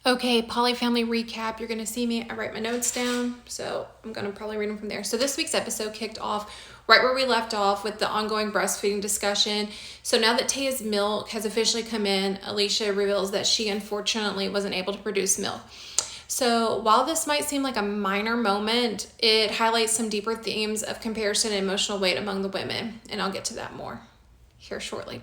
Okay, PolyFamily recap. You're going to see me. I write my notes down, so I'm going to probably read them from there. So this week's episode kicked off right where we left off with the ongoing breastfeeding discussion. So now that Taya's milk has officially come in, Alicia reveals that she unfortunately wasn't able to produce milk. So while this might seem like a minor moment, it highlights some deeper themes of comparison and emotional weight among the women, and I'll get to that more here shortly.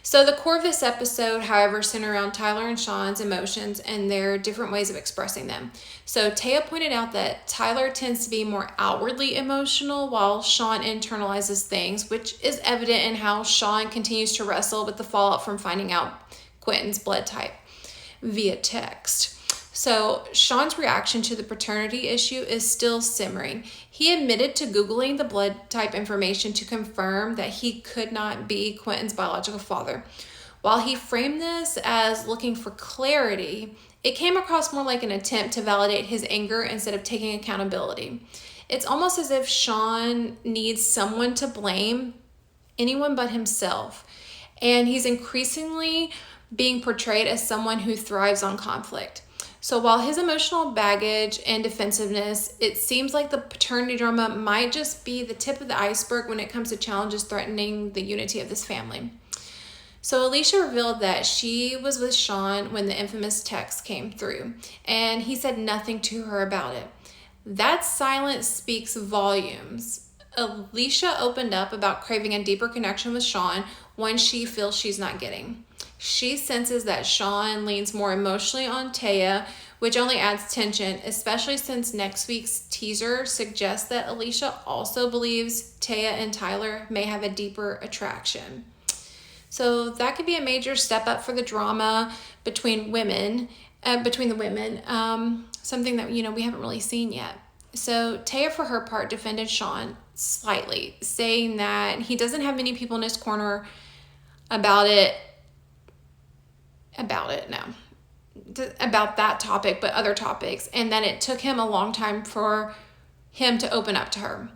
So the core of this episode, however, centered around Tyler and Sean's emotions and their different ways of expressing them. So Taya pointed out that Tyler tends to be more outwardly emotional while Sean internalizes things, which is evident in how Sean continues to wrestle with the fallout from finding out Quentin's blood type via text. So Sean's reaction to the paternity issue is still simmering. He admitted to Googling the blood type information to confirm that he could not be Quentin's biological father. While he framed this as looking for clarity, it came across more like an attempt to validate his anger instead of taking accountability. It's almost as if Sean needs someone to blame, anyone but himself. And he's increasingly being portrayed as someone who thrives on conflict. So while his emotional baggage and defensiveness, it seems like the paternity drama might just be the tip of the iceberg when it comes to challenges threatening the unity of this family. So Alicia revealed that she was with Sean when the infamous text came through, and he said nothing to her about it. That silence speaks volumes. Alicia opened up about craving a deeper connection with Sean, one she feels she's not getting. She senses that Sean leans more emotionally on Taya, which only adds tension, especially since next week's teaser suggests that Alicia also believes Taya and Tyler may have a deeper attraction. So that could be a major step up for the drama between the women, something that, we haven't really seen yet. So Taya, for her part, defended Sean slightly, saying that he doesn't have many people in his corner about that topic, but other topics, and that it took him a long time for him to open up to her.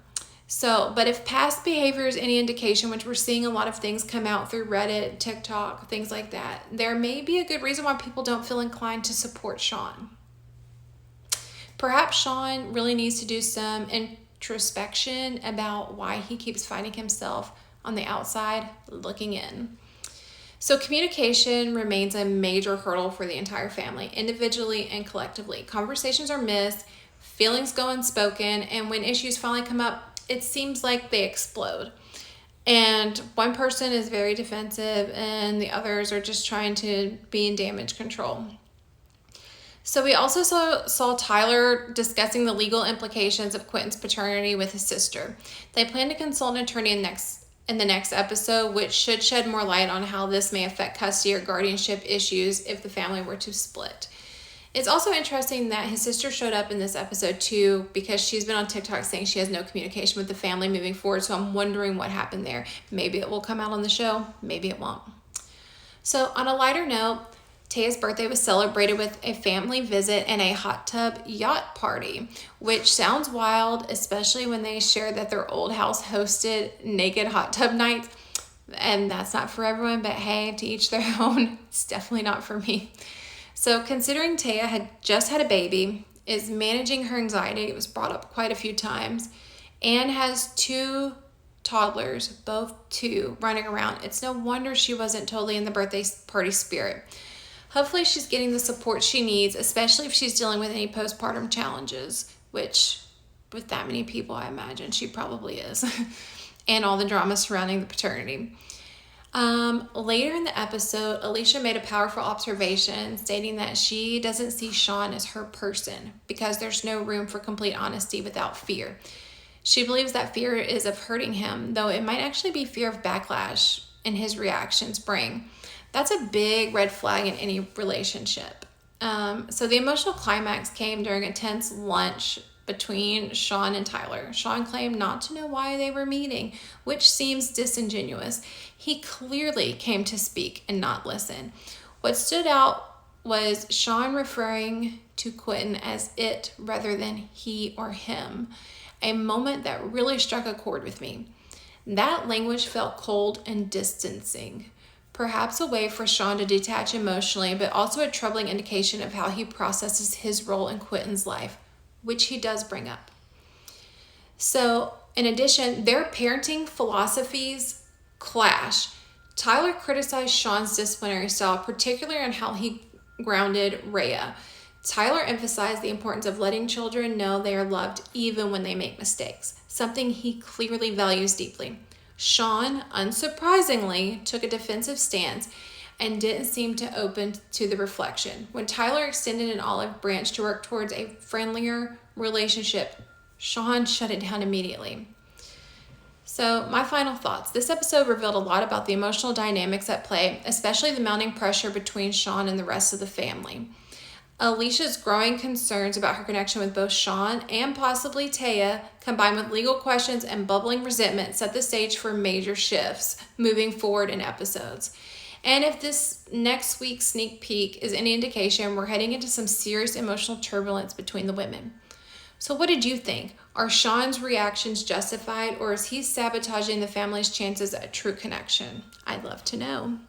So, but if past behavior is any indication, which we're seeing a lot of things come out through Reddit, TikTok, things like that, there may be a good reason why people don't feel inclined to support Sean. Perhaps Sean really needs to do some introspection about why he keeps finding himself on the outside looking in. So communication remains a major hurdle for the entire family, individually and collectively. Conversations are missed, feelings go unspoken, and when issues finally come up, it seems like they explode. And one person is very defensive and the others are just trying to be in damage control. So we also saw Tyler discussing the legal implications of Quentin's paternity with his sister. They plan to consult an attorney in the next episode, which should shed more light on how this may affect custody or guardianship issues if the family were to split. It's also interesting that his sister showed up in this episode too, because she's been on TikTok saying she has no communication with the family moving forward, so I'm wondering what happened there. Maybe it will come out on the show, maybe it won't. So on a lighter note, Taya's birthday was celebrated with a family visit and a hot tub yacht party, which sounds wild, especially when they shared that their old house hosted naked hot tub nights. And that's not for everyone, but hey, to each their own. It's definitely not for me. So considering Taya had just had a baby, is managing her anxiety, it was brought up quite a few times, and has 2 toddlers, both 2, running around, it's no wonder she wasn't totally in the birthday party spirit. Hopefully she's getting the support she needs, especially if she's dealing with any postpartum challenges, which with that many people, I imagine she probably is, and all the drama surrounding the paternity. Later in the episode, Alicia made a powerful observation stating that she doesn't see Sean as her person because there's no room for complete honesty without fear. She believes that fear is of hurting him, though it might actually be fear of backlash and his reactions bring. That's a big red flag in any relationship. So the emotional climax came during a tense lunch between Sean and Tyler. Sean claimed not to know why they were meeting, which seems disingenuous. He clearly came to speak and not listen. What stood out was Sean referring to Quentin as it rather than he or him, a moment that really struck a chord with me. That language felt cold and distancing. perhaps a way for Sean to detach emotionally, but also a troubling indication of how he processes his role in Quentin's life, which he does bring up. So, in addition, their parenting philosophies clash. Tyler criticized Sean's disciplinary style, particularly on how he grounded Rhea. Tyler emphasized the importance of letting children know they are loved even when they make mistakes, something he clearly values deeply. Sean, unsurprisingly, took a defensive stance and didn't seem to open to the reflection. When Tyler extended an olive branch to work towards a friendlier relationship, Sean shut it down immediately. So, my final thoughts. This episode revealed a lot about the emotional dynamics at play, especially the mounting pressure between Sean and the rest of the family. Alicia's growing concerns about her connection with both Sean and possibly Taya, combined with legal questions and bubbling resentment, set the stage for major shifts moving forward in episodes. And if this next week's sneak peek is any indication, we're heading into some serious emotional turbulence between the women. So what did you think? Are Sean's reactions justified, or is he sabotaging the family's chances at true connection? I'd love to know.